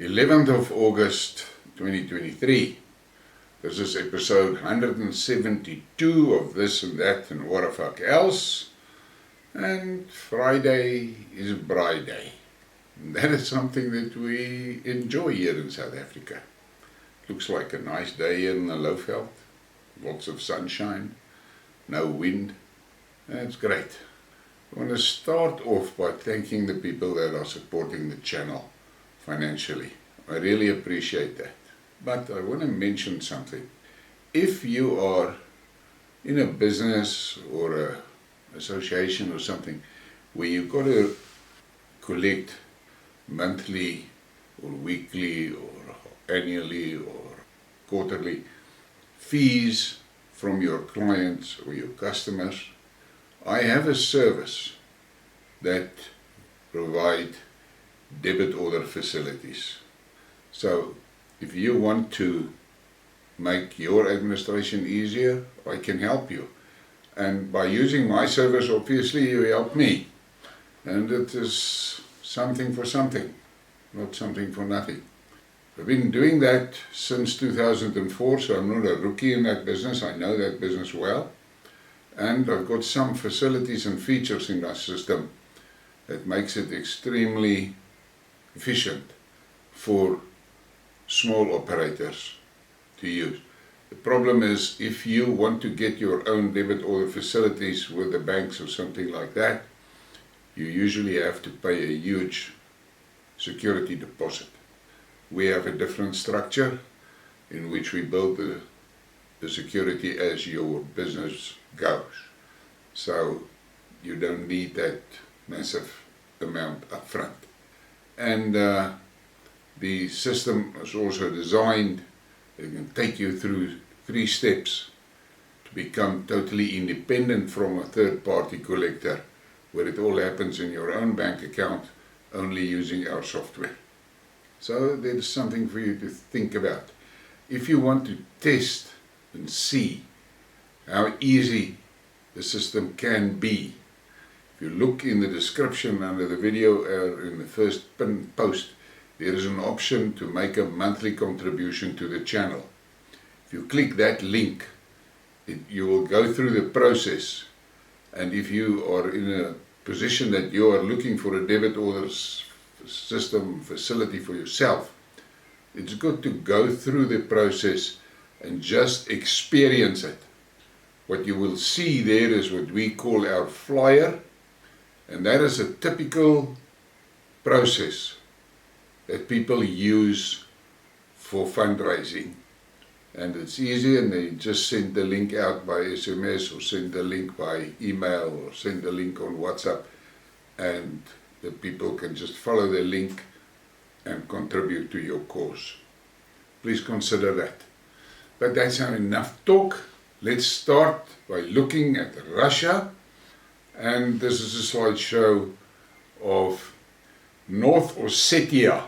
11th of August 2023. This is episode 172 of This and That and What the Fuck Else. And Friday is Braai Day. And that is something that we enjoy here in South Africa. Looks like a nice day in the Lowveld. Lots of sunshine, no wind. That's great. I want to start off by thanking the people that are supporting the channel financially. I really appreciate that. But I want to mention something. If you are in a business or an association or something where you've got to collect monthly or weekly or annually or quarterly fees from your clients or your customers, I have a service that provide debit order facilities. So if you want to make your administration easier, I can help you. And by using my service, obviously you help me. And it is something for something, not something for nothing. I've been doing that since 2004, so I'm not a rookie in that business. I know that business well. And I've got some facilities and features in our system that makes it extremely efficient for small operators to use. The problem is if you want to get your own debit order facilities with the banks or something like that, you usually have to pay a huge security deposit. We have a different structure in which we build the security as your business goes. So you don't need that massive amount up front. And the system is also designed, it can take you through 3 steps to become totally independent from a third-party collector, where it all happens in your own bank account, only using our software. So there's something for you to think about. If you want to test and see how easy the system can be, if you look in the description under the video or in the first pinned post, there is an option to make a monthly contribution to the channel. If you click that link, you will go through the process, and if you are in a position that you are looking for a debit orders system facility for yourself, it's good to go through the process and just experience it. What you will see there is what we call our flyer, and that is a typical process that people use for fundraising. And it's easy, and they just send the link out by SMS or send the link by email or send the link on WhatsApp, and the people can just follow the link and contribute to your cause. Please consider that. But that's not enough talk. Let's start by looking at Russia. And this is a slideshow of North Ossetia.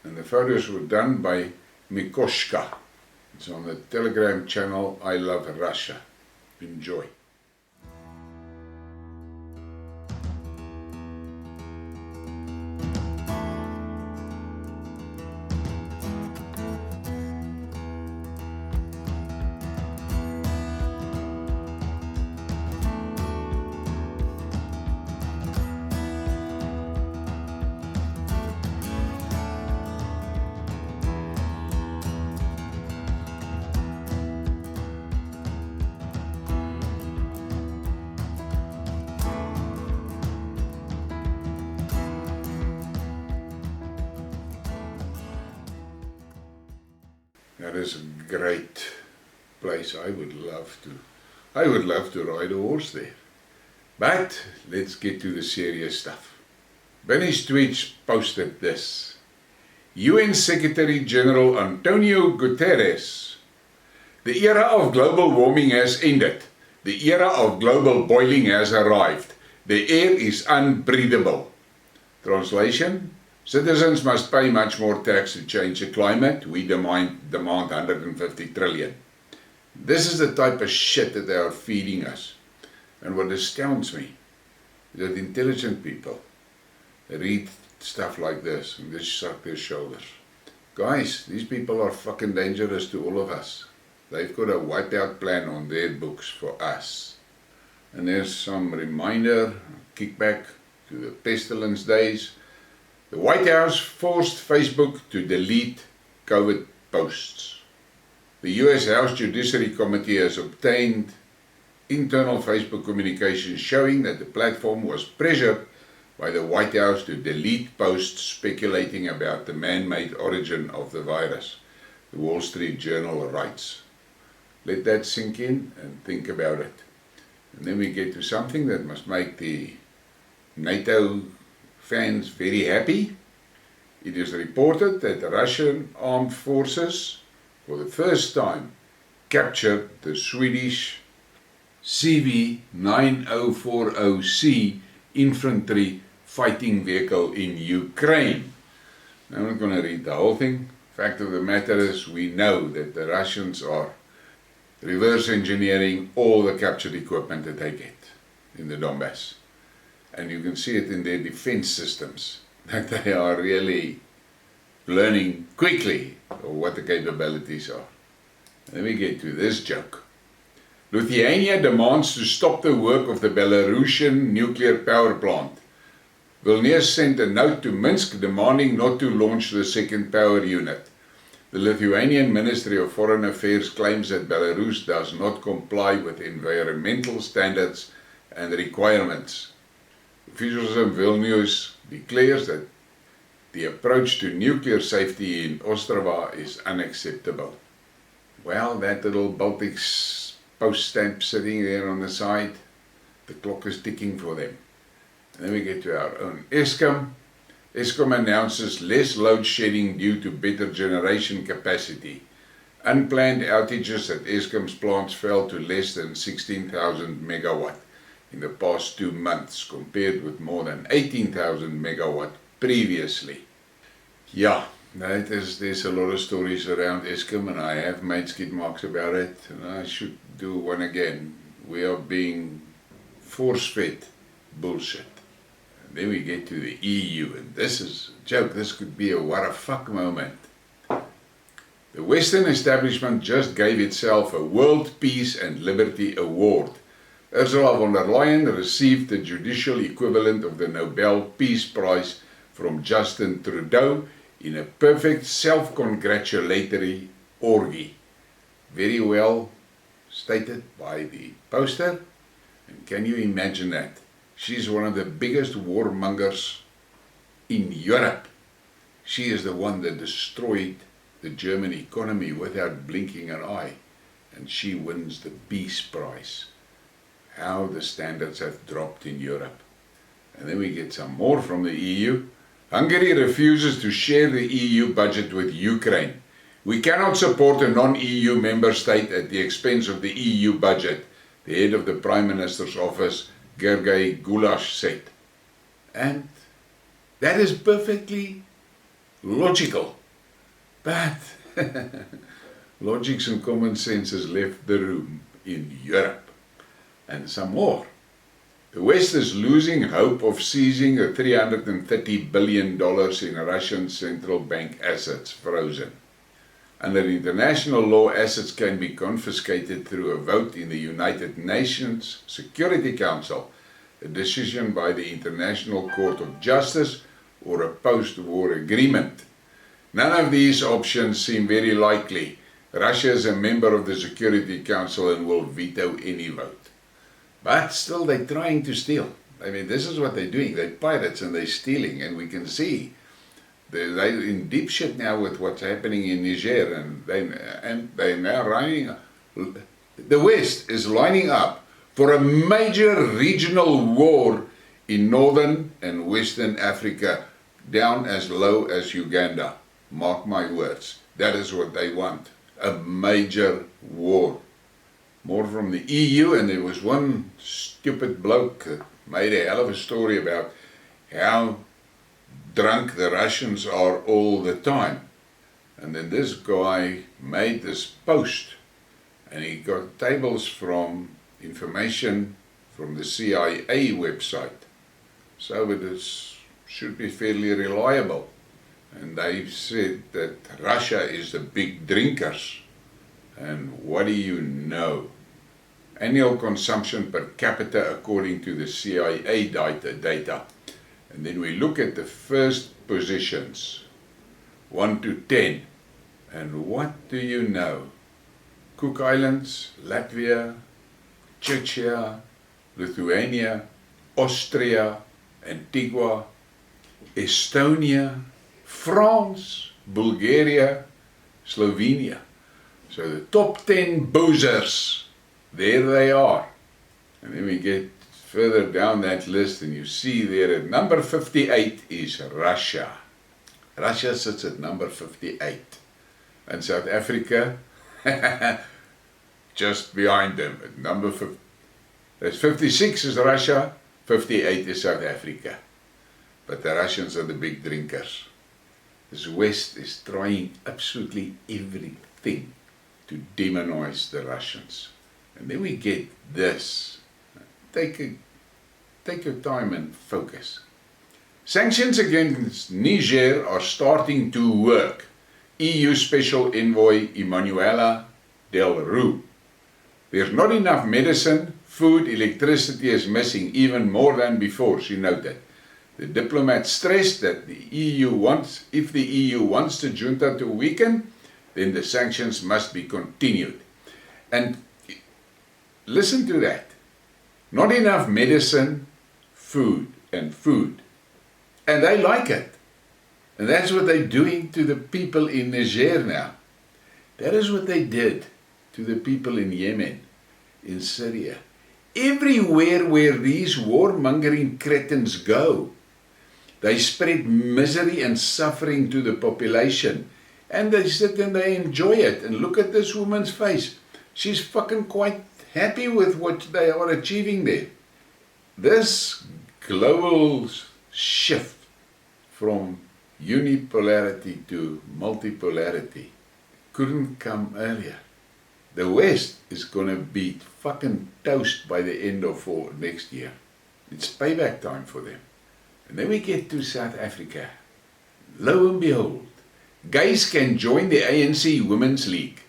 And the photos were done by Mikoshka. It's on the Telegram channel I Love Russia. Enjoy. That is a great place. I would love to ride a horse there. But let's get to the serious stuff. Benny's tweets posted this. UN Secretary General Antonio Guterres. The era of global warming has ended. The era of global boiling has arrived. The air is unbreathable. Translation. Citizens must pay much more tax to change the climate. We demand 150 trillion. This is the type of shit that they are feeding us. And what astounds me is that intelligent people read stuff like this and they shrug their shoulders. Guys, these people are fucking dangerous to all of us. They've got a wipeout plan on their books for us. And there's some reminder, kickback to the pestilence days. The White House forced Facebook to delete COVID posts. The US House Judiciary Committee has obtained internal Facebook communications showing that the platform was pressured by the White House to delete posts speculating about the man-made origin of the virus, the Wall Street Journal writes. Let that sink in and think about it. And then we get to something that must make the NATO fans very happy. It is reported that the Russian armed forces, for the first time, captured the Swedish CV-9040C infantry fighting vehicle in Ukraine. Now, I'm not going to read the whole thing. Fact of the matter is, we know that the Russians are reverse engineering all the captured equipment that they get in the Donbass. And you can see it in their defense systems, that they are really learning quickly what the capabilities are. Then we get to this joke. Lithuania demands to stop the work of the Belarusian nuclear power plant. Vilnius sent a note to Minsk demanding not to launch the second power unit. The Lithuanian Ministry of Foreign Affairs claims that Belarus does not comply with environmental standards and requirements. Officials in Vilnius declares that the approach to nuclear safety in Ostrava is unacceptable. Well, that little Baltic post stamp sitting there on the side, the clock is ticking for them. And then we get to our own Eskom. Eskom announces less load shedding due to better generation capacity. Unplanned outages at Eskom's plants fell to less than 16,000 megawatt in the past 2 months, compared with more than 18,000 megawatt previously. Yeah, there's a lot of stories around Eskom, and I have made skidmarks about it, and I should do one again. We are being force-fed bullshit. Then we get to the EU, and this is a joke. This could be a what a fuck moment. The Western establishment just gave itself a World Peace and Liberty Award. Ursula von der Leyen received the judicial equivalent of the Nobel Peace Prize from Justin Trudeau in a perfect self-congratulatory orgy. Very well stated by the poster. And can you imagine that? She's one of the biggest warmongers in Europe. She is the one that destroyed the German economy without blinking an eye. And she wins the Peace Prize. How the standards have dropped in Europe. And then we get some more from the EU. Hungary refuses to share the EU budget with Ukraine. We cannot support a non-EU member state at the expense of the EU budget, the head of the Prime Minister's office, Gergely Gulash, said. And that is perfectly logical. But logic and common sense has left the room in Europe. And some more. The West is losing hope of seizing the $330 billion in Russian central bank assets frozen. Under international law, assets can be confiscated through a vote in the United Nations Security Council, a decision by the International Court of Justice, or a post-war agreement. None of these options seem very likely. Russia is a member of the Security Council and will veto any vote. But still, they're trying to steal. I mean, this is what they're doing. They're pirates and they're stealing, and we can see they're in deep shit now with what's happening in Niger, and they're now lining. The West is lining up for a major regional war in northern and western Africa, down as low as Uganda. Mark my words. That is what they want. A major war. More from the EU, and there was one stupid bloke that made a hell of a story about how drunk the Russians are all the time. And then this guy made this post, and he got tables from information from the CIA website. So it should be fairly reliable. and they've said that Russia is the big drinkers. And what do you know? Annual consumption per capita according to the CIA data. And then we look at the first positions, 1 to 10. And what do you know? Cook Islands, Latvia, Czechia, Lithuania, Austria, Antigua, Estonia, France, Bulgaria, Slovenia. So the top 10 boozers, there they are. And then we get further down that list and you see there at number 58 is Russia. Russia sits at number 58. And South Africa, just behind them at number 50. That's 56 is Russia, 58 is South Africa. But the Russians are the big drinkers. This West is trying absolutely everything to demonize the Russians. And then we get this. Take your time and focus. Sanctions against Niger are starting to work. EU Special Envoy Emanuela Del Rue. There's not enough medicine, food, electricity is missing even more than before, she noted. The diplomat stressed that if the EU wants the junta to weaken, then the sanctions must be continued. And listen to that. Not enough medicine, food. And they like it. And that's what they're doing to the people in Niger now. That is what they did to the people in Yemen, in Syria. Everywhere where these warmongering cretins go, they spread misery and suffering to the population. And they sit and they enjoy it. And look at this woman's face. She's fucking quite happy with what they are achieving there. This global shift from unipolarity to multipolarity couldn't come earlier. The West is going to be fucking toast by the end of next year. It's payback time for them. And then we get to South Africa. Lo and behold, gays can join the ANC Women's League.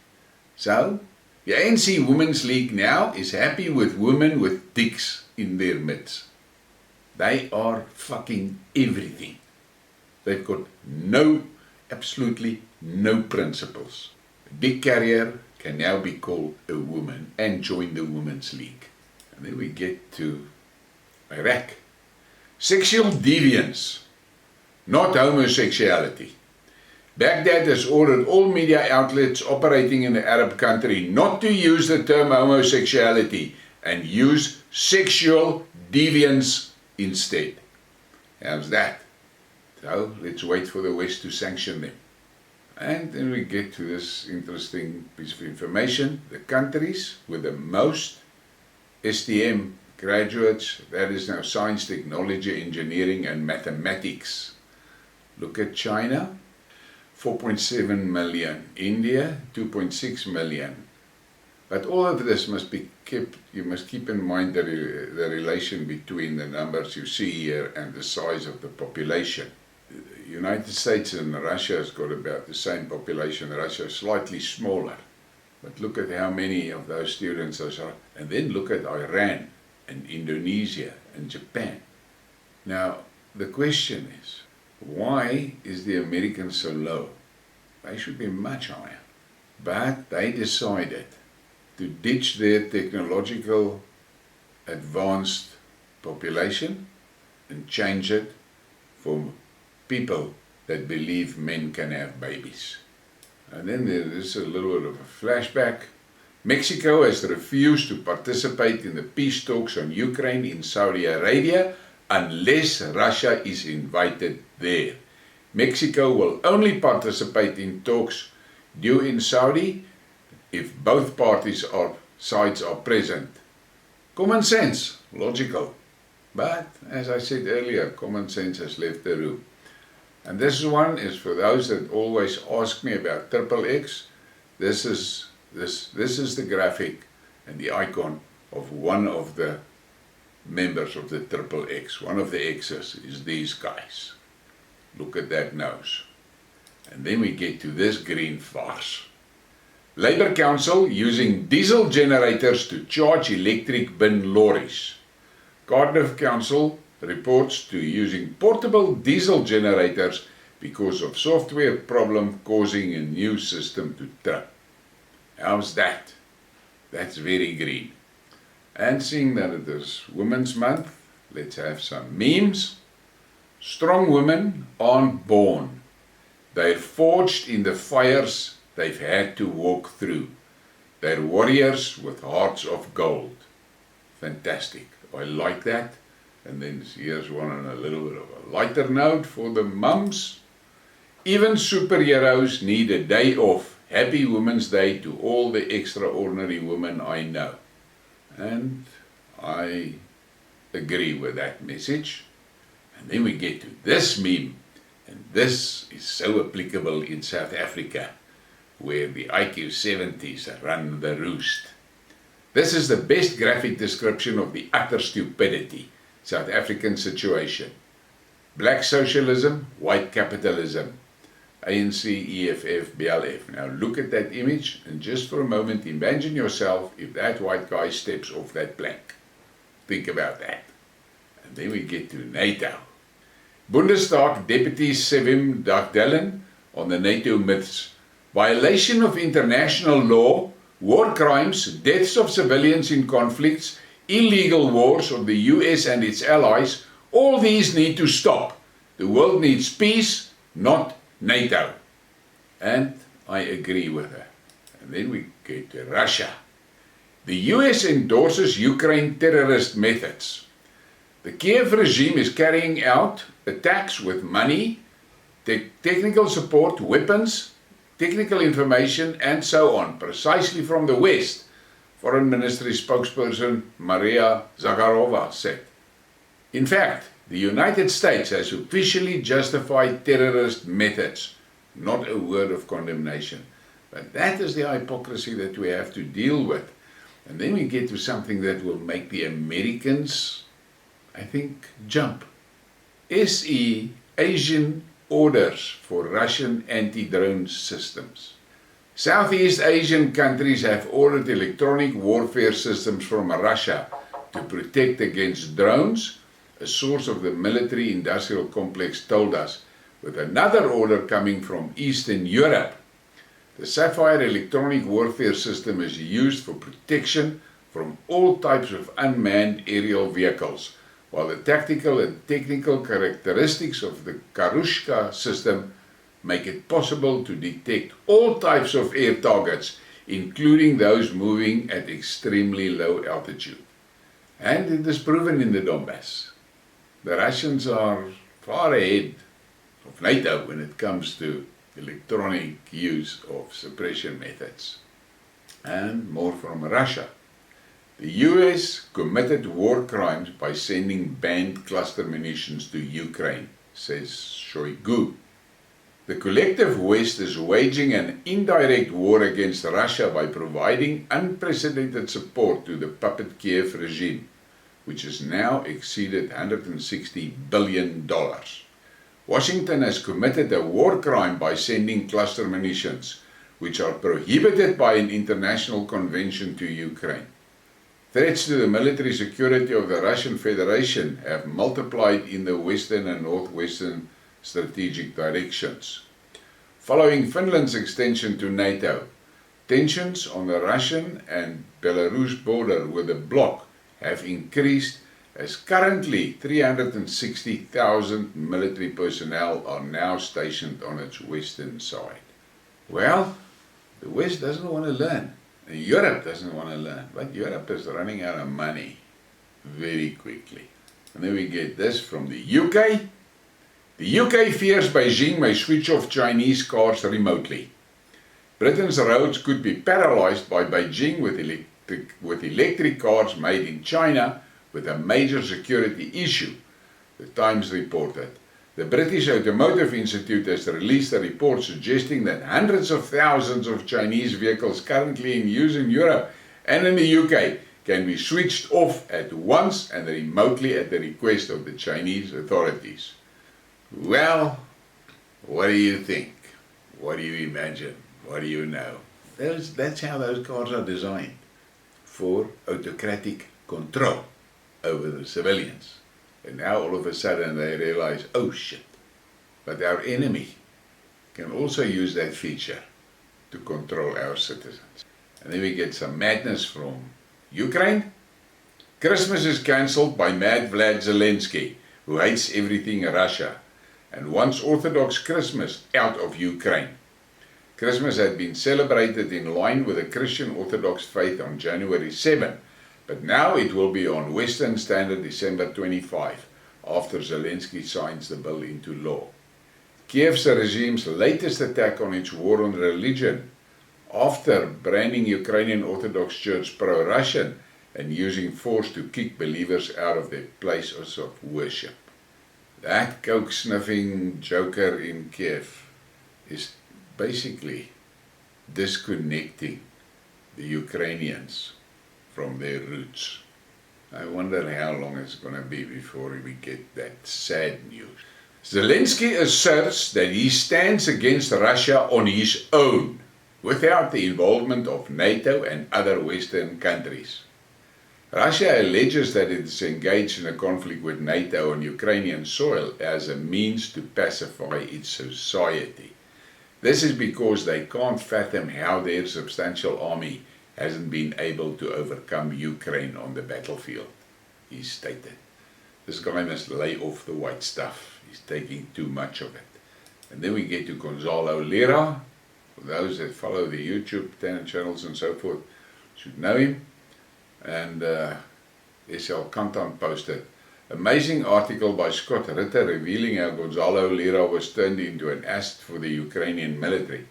So, the ANC Women's League now is happy with women with dicks in their midst. They are fucking everything. They've got absolutely no principles. A dick carrier can now be called a woman and join the Women's League. And then we get to Iraq. Sexual deviance, not homosexuality. Baghdad has ordered all media outlets operating in the Arab country not to use the term homosexuality and use sexual deviance instead. How's that? So let's wait for the West to sanction them. And then we get to this interesting piece of information. The countries with the most STM graduates, that is now science, technology, engineering and mathematics. Look at China, 4.7 million. India, 2.6 million. But all of this must be kept, you must keep in mind the relation between the numbers you see here and the size of the population. The United States and Russia has got about the same population. Russia is slightly smaller. But look at how many of those students are. And then look at Iran and Indonesia and Japan. Now, the question is, why is the Americans so low? They should be much higher. But they decided to ditch their technological advanced population and change it for people that believe men can have babies. And then there is a little bit of a flashback. Mexico has refused to participate in the peace talks on Ukraine in Saudi Arabia unless Russia is invited there. Mexico will only participate in talks due in Saudi if both sides are present. Common sense, logical. But, as I said earlier, common sense has left the room. And this one is for those that always ask me about XXX. This is the graphic and the icon of one of the members of the XXX. One of the X's is these guys. Look at that nose. And then we get to this green farce. Labour Council using diesel generators to charge electric bin lorries. Cardiff Council reports to using portable diesel generators because of software problem causing a new system to trip. How's that? That's very green. And seeing that it is Women's Month, let's have some memes. Strong women aren't born. They're forged in the fires they've had to walk through. They're warriors with hearts of gold. Fantastic. I like that. And then here's one on a little bit of a lighter note for the mums. Even superheroes need a day off. Happy Women's Day to all the extraordinary women I know. And I agree with that message. And then we get to this meme. And this is so applicable in South Africa, where the IQ 70s run the roost. This is the best graphic description of the utter stupidity South African situation. Black socialism, white capitalism. ANC, EFF, BLF. Now look at that image and just for a moment imagine yourself if that white guy steps off that plank. Think about that. And then we get to NATO. Bundestag Deputy Sevim Dagdelen on the NATO myths. Violation of international law, war crimes, deaths of civilians in conflicts, illegal wars of the US and its allies, all these need to stop. The world needs peace, not NATO. And I agree with her. And then we get to Russia. The US endorses Ukraine terrorist methods. The Kiev regime is carrying out attacks with money, technical support, weapons, technical information, and so on, precisely from the West, Foreign Ministry spokesperson Maria Zakharova said. In fact, the United States has officially justified terrorist methods, not a word of condemnation. But that is the hypocrisy that we have to deal with. And then we get to something that will make the Americans, I think, jump. SE Asian orders for Russian anti-drone systems. Southeast Asian countries have ordered electronic warfare systems from Russia to protect against drones, a source of the military-industrial complex told us, with another order coming from Eastern Europe. The Sapphire electronic warfare system is used for protection from all types of unmanned aerial vehicles, while the tactical and technical characteristics of the Karushka system make it possible to detect all types of air targets, including those moving at extremely low altitude. And it is proven in the Donbass. The Russians are far ahead of NATO when it comes to electronic use of suppression methods. And more from Russia. The US committed war crimes by sending banned cluster munitions to Ukraine, says Shoigu. The collective West is waging an indirect war against Russia by providing unprecedented support to the puppet Kiev regime, which has now exceeded $160 billion. Washington has committed a war crime by sending cluster munitions, which are prohibited by an international convention, to Ukraine. Threats to the military security of the Russian Federation have multiplied in the western and northwestern strategic directions. Following Finland's extension to NATO, tensions on the Russian and Belarus border with the bloc have increased, as currently 360,000 military personnel are now stationed on its western side. Well, the West doesn't want to learn, and Europe doesn't want to learn, but Europe is running out of money very quickly. And then we get this from the UK. The UK fears Beijing may switch off Chinese cars remotely. Britain's roads could be paralyzed by Beijing with electric cars made in China, with a major security issue, the Times reported. The British Automotive Institute has released a report suggesting that hundreds of thousands of Chinese vehicles currently in use in Europe and in the UK can be switched off at once and remotely at the request of the Chinese authorities. Well, what do you think? What do you imagine? What do you know? That's how those cars are designed, for autocratic control over the civilians. And now all of a sudden they realize, oh shit, but our enemy can also use that feature to control our citizens. And then we get some madness from Ukraine. Christmas is cancelled by Mad Vlad Zelensky, who hates everything Russia and wants Orthodox Christmas out of Ukraine. Christmas had been celebrated in line with the Christian Orthodox faith on January 7, but now it will be on Western Standard December 25, after Zelensky signs the bill into law. Kiev's regime's latest attack on its war on religion, after branding Ukrainian Orthodox Church pro-Russian and using force to kick believers out of their places of worship. That coke-sniffing joker in Kiev is basically disconnecting the Ukrainians from their roots. I wonder how long it's going to be before we get that sad news. Zelensky asserts that he stands against Russia on his own, without the involvement of NATO and other Western countries. Russia alleges that it is engaged in a conflict with NATO on Ukrainian soil as a means to pacify its society. This is because they can't fathom how their substantial army hasn't been able to overcome Ukraine on the battlefield, he stated. This guy must lay off the white stuff. He's taking too much of it. And then we get to Gonzalo Lira. For those that follow the YouTube channels and so forth, should know him. And SL Kantan posted, amazing article by Scott Ritter revealing how Gonzalo Lira was turned into an asset for the Ukrainian military.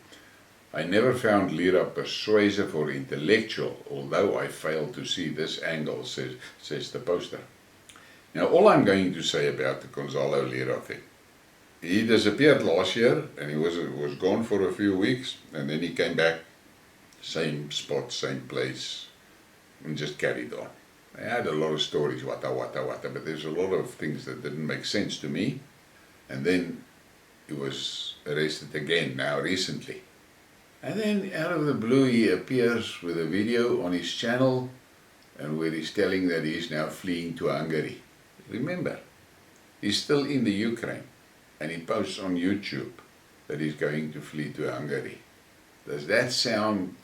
I never found Lira persuasive or intellectual, although I failed to see this angle, says the poster. Now, all I'm going to say about the Gonzalo Lira thing, he disappeared last year and he was gone for a few weeks, and then he came back, same spot, same place, and just carried on. I had a lot of stories, but there's a lot of things that didn't make sense to me. And then he was arrested again, now recently. And then out of the blue he appears with a video on his channel and where he's telling that he's now fleeing to Hungary. Remember, he's still in the Ukraine and he posts on YouTube that he's going to flee to Hungary. Does that sound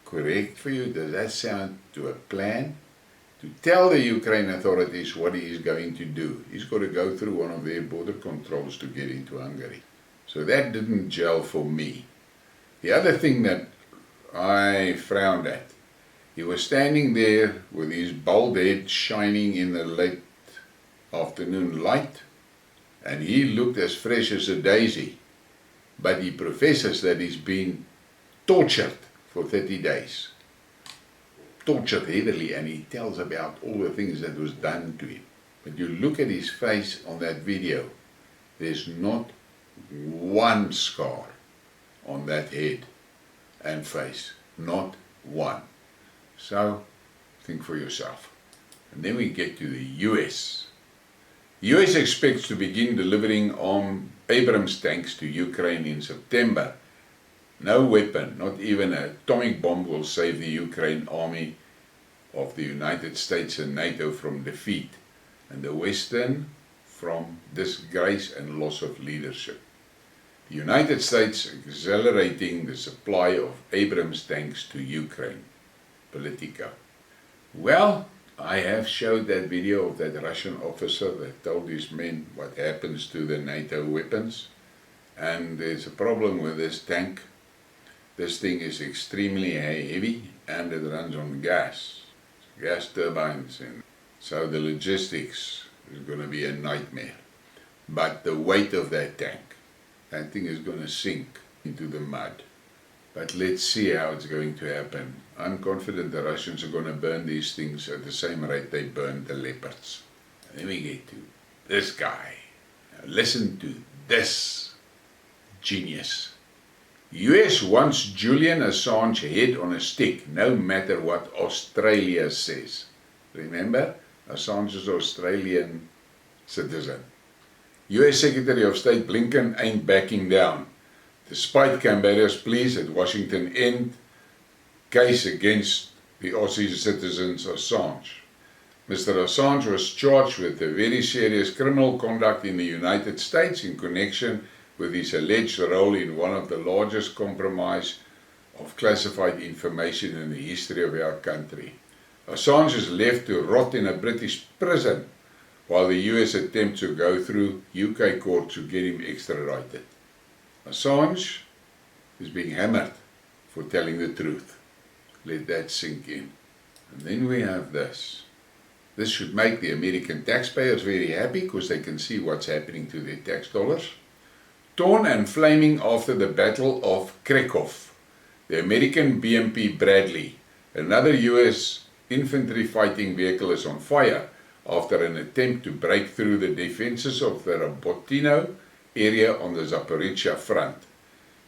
correct for you? Does that sound to a plan? To tell the Ukraine authorities what he is going to do. He's got to go through one of their border controls to get into Hungary. So that didn't gel for me. The other thing that I frowned at, he was standing there with his bald head shining in the late afternoon light, and he looked as fresh as a daisy, but he professes that he's been tortured for 30 days. Tortured heavily, and he tells about all the things that was done to him. But you look at his face on that video, there's not one scar on that head and face, not one. So think for yourself. And then we get to the US. US expects to begin delivering Abrams tanks to Ukraine in September. No weapon, not even an atomic bomb, will save the Ukraine army of the United States and NATO from defeat, and the Western from disgrace and loss of leadership. The United States accelerating the supply of Abrams tanks to Ukraine. Politico. Well, I have showed that video of that Russian officer that told his men what happens to the NATO weapons, and there's a problem with this tank. This thing is extremely heavy and it runs on gas turbines, and so the logistics is going to be a nightmare. But the weight of that tank, that thing is going to sink into the mud. But let's see how it's going to happen. I'm confident the Russians are going to burn these things at the same rate they burned the Leopards. And then we get to this guy. Now listen to this genius. US wants Julian Assange head on a stick, no matter what Australia says. Remember, Assange is an Australian citizen. US Secretary of State Blinken ain't backing down. despite Canberra's pleas that Washington end case against the Aussie citizens Assange. Mr. Assange was charged with a very serious criminal conduct in the United States in connection with his alleged role in one of the largest compromise of classified information in the history of our country. Assange is left to rot in a British prison while the US attempts to go through UK courts to get him extradited. Assange is being hammered for telling the truth. Let that sink in. And then we have this. This should make the American taxpayers very happy because they can see what's happening to their tax dollars. Torn and flaming after the Battle of Krakow, the American BMP Bradley, another US infantry fighting vehicle, is on fire after an attempt to break through the defenses of the Robotino area on the Zaporizhzhia front.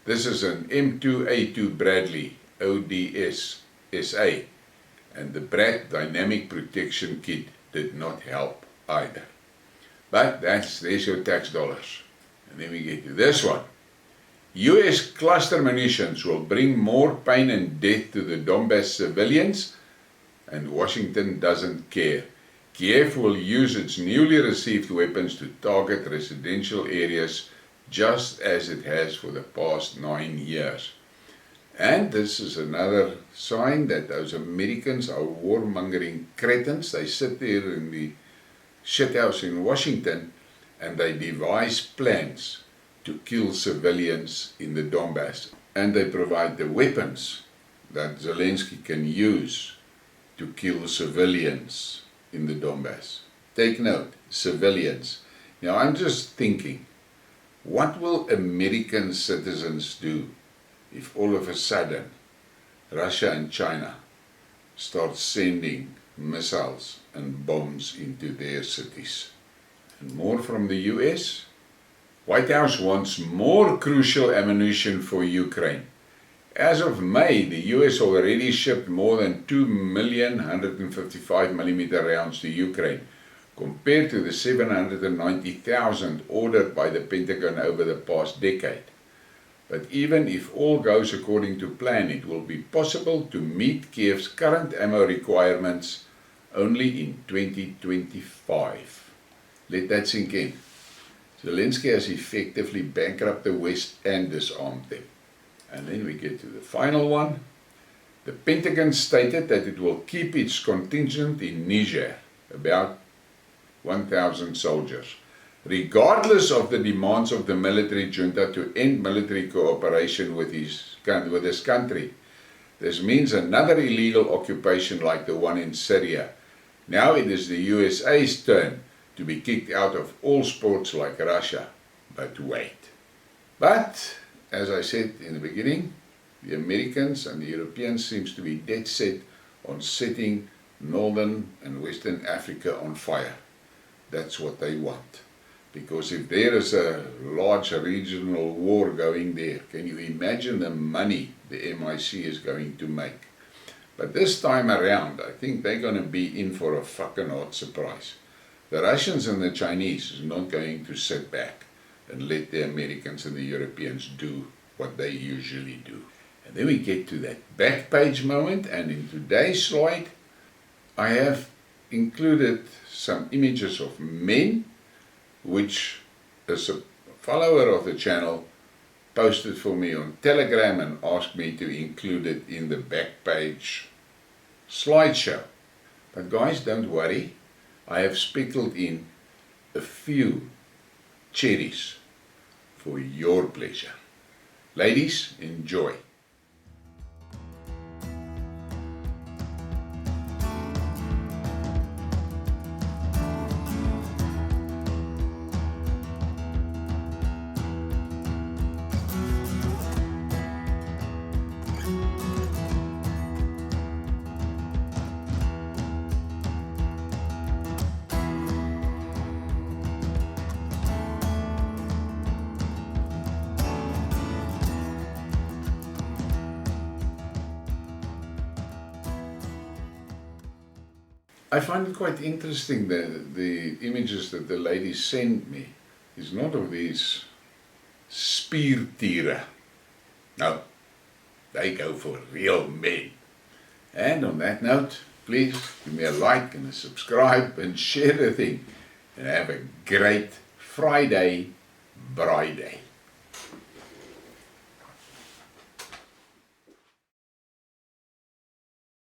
This is an M2A2 Bradley ODS SA, and the Braai dynamic protection kit did not help either. But there's your tax dollars. And then we get to this one. US cluster munitions will bring more pain and death to the Donbass civilians, and Washington doesn't care. Kiev will use its newly received weapons to target residential areas just as it has for the past 9 years. And this is another sign that those Americans are warmongering cretins. They sit there in the shithouse in Washington and they devise plans to kill civilians in the Donbass. And they provide the weapons that Zelensky can use to kill civilians in the Donbass. Take note, civilians. Now I'm just thinking, what will American citizens do if all of a sudden Russia and China start sending missiles and bombs into their cities? And more from the US. White House wants more crucial ammunition for Ukraine. As of May, the US already shipped more than 2 million 155mm rounds to Ukraine, compared to the 790,000 ordered by the Pentagon over the past decade. But even if all goes according to plan, it will be possible to meet Kiev's current ammo requirements only in 2025. Let that sink in. Zelensky has effectively bankrupted the West and disarmed them. And then we get to the final one. The Pentagon stated that it will keep its contingent in Niger, about 1,000 soldiers, regardless of the demands of the military junta to end military cooperation with this country. This means another illegal occupation like the one in Syria. Now it is the USA's turn to be kicked out of all sports like Russia. But wait. But, as I said in the beginning, the Americans and the Europeans seems to be dead set on setting Northern and Western Africa on fire. That's what they want. Because if there is a large regional war going there, can you imagine the money the MIC is going to make? But this time around, I think they're going to be in for a fucking hot surprise. The Russians and the Chinese is not going to sit back and let the Americans and the Europeans do what they usually do. And then we get to that back page moment, and in today's slide, I have included some images of men, which as a follower of the channel posted for me on Telegram and asked me to include it in the back page slideshow. But guys, don't worry, I have speckled in a few cherries for your pleasure. Ladies, enjoy. I find it quite interesting that the images that the ladies sent me is not of these spiertiere No, they go for real men. And on that note, please give me a like and a subscribe and share the thing. And have a great Friday, Braai Day.